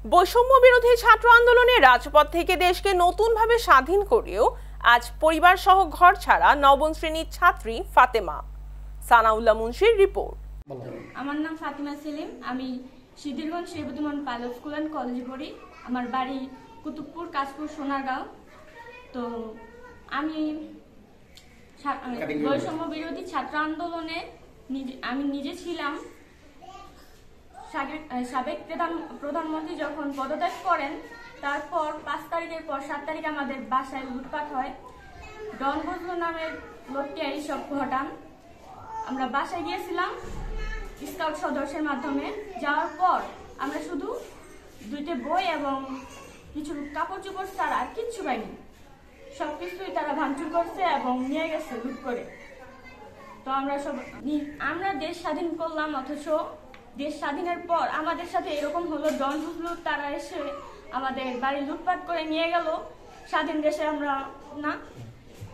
বৈষম্য বিরোধী ছাত্র আন্দোলনে রাজপথ থেকে দেশকে নতুনভাবে স্বাধীন করেও আজ পরিবার সহ ঘর ছাড়া নবম শ্রেণীর ছাত্রী ফাতেমা। সানাউল্লাহ মুন্সির রিপোর্ট। আমার নাম ফাতিমা সেলিম। আমি সিদ্ধিরগঞ্জ শ্রীবর্ধমান পাইলট স্কুল অ্যান্ড কলেজে পড়ি। আমার বাড়ি কুতুবপুর, কাশপুর, সোনারগাঁও। তো আমি বৈষম্য বিরোধী ছাত্র আন্দোলনে আমি নিজে ছিলাম। সাবেক প্রধানমন্ত্রী যখন পদত্যাগ করেন, তারপর 5 তারিখের পর 7 তারিখ আমাদের বাসায় লুটপাট হয়। ডন বজলু নামের লোকটি এইসব ঘটান। আমরা বাসায় গিয়েছিলাম স্কাউট সদস্যের মাধ্যমে। যাওয়ার পর আমরা শুধু 2টি বই এবং কিছু কাপড় চোপড় ছাড়া আর কিচ্ছু পাইনি। সবকিছুই তারা ভাঙচুর করছে এবং নিয়ে গেছে লুট করে। তো আমরা দেশ স্বাধীন করলাম, অথচ দেশ স্বাধীনের পর আমাদের সাথে এরকম হলো। ডন বজলু তারা এসে আমাদের বাড়ি লুটপাট করে নিয়ে গেল। স্বাধীন দেশে আমরা না।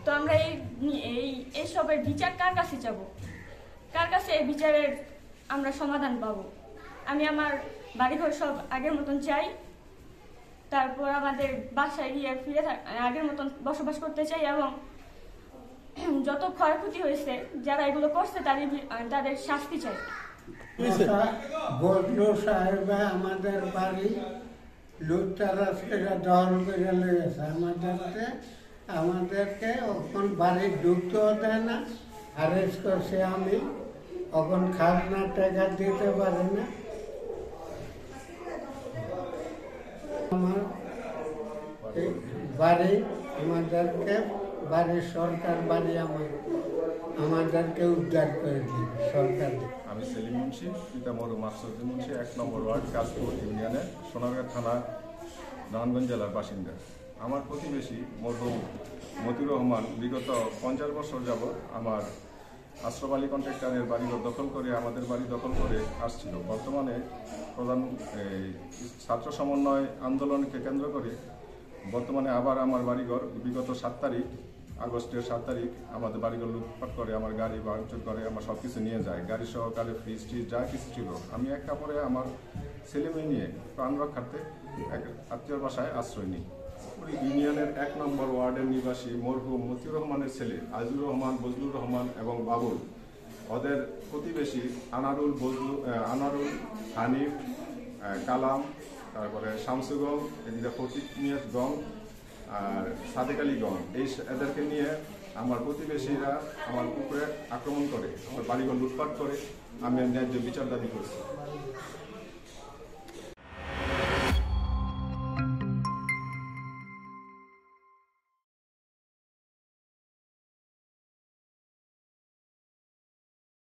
তো আমরা এইসবের বিচার কার কাছে যাব? কার কাছে এই বিচারের আমরা সমাধান পাবো? আমি আমার বাড়িঘর সব আগের মতন চাই। তারপর আমাদের বাসায় গিয়ে ফিরে আগের মতন বসবাস করতে চাই এবং যত ক্ষয়ক্ষতি হয়েছে যারা এগুলো করছে তাদের শাস্তি চাই। বজলু সাহেব আমাদের বাড়ি লুটতারাজ করে দখল করে লইয়াছে। আমাদেরকে এখন বাড়ি ঢুকতেও দেয় না। অ্যারেস্ট করছে আমি, এখন খাজনা টাকা দিতে পারি না। আমার বাড়ি আমাদেরকে সরকার বাড়ি আমাদেরকে উদ্ধার করে দিই সরকার। আমি সেলিম মুন্সি, পিতা মরহুম মাসুদ মুন্সি, 1 নম্বর ওয়ার্ড, কাশপুর ইউনিয়নের, সোনারগাঁ থানা, নারায়ণগঞ্জ জেলার বাসিন্দা। আমার প্রতিবেশী মরহুম মতিউর রহমান বিগত 50 বছর যাবৎ আমার আশরাফ আলী কন্ট্রাক্টরের বাড়িঘর দখল করে আমাদের বাড়ি দখল করে আসছিল। বর্তমানে ছাত্র সমন্বয় আন্দোলনকে কেন্দ্র করে বর্তমানে আবার আমার বাড়িঘর বিগত 7 তারিখ আগস্টের 7 তারিখ আমাদের বাড়িঘর লুটপাট করে, আমার গাড়ি ভাঙচুর করে, আমার সব কিছু নিয়ে যায়। গাড়ি সহকারে ফ্রিজ ট্রিজ যা কিছু ছিল। আমি এক কাপড়ে আমার ছেলেমেয়ে নিয়ে প্রাণ রক্ষার্থে এক আত্মীয়র বাসায় আশ্রয় নিই। ইউনিয়নের 1 নম্বর ওয়ার্ডের নিবাসী মরহুম মতিউর রহমানের ছেলে আজিজুর রহমান, বজলুর রহমান এবং বাবুল, ওদের প্রতিবেশী আনারুল, আনারুল, হানিফ, কালাম, তারপরে শামসুগঞ্জ, এদিকে ফটিক মিয়াজগঞ্জ আর সাদেক আলীগঞ্জ, এদেরকে নিয়ে আমার প্রতিবেশীরা আমার উপরে আক্রমণ করে, আমার বাড়িঘর লুটপাট করে। আমি ন্যায্য বিচার দাবি করছি।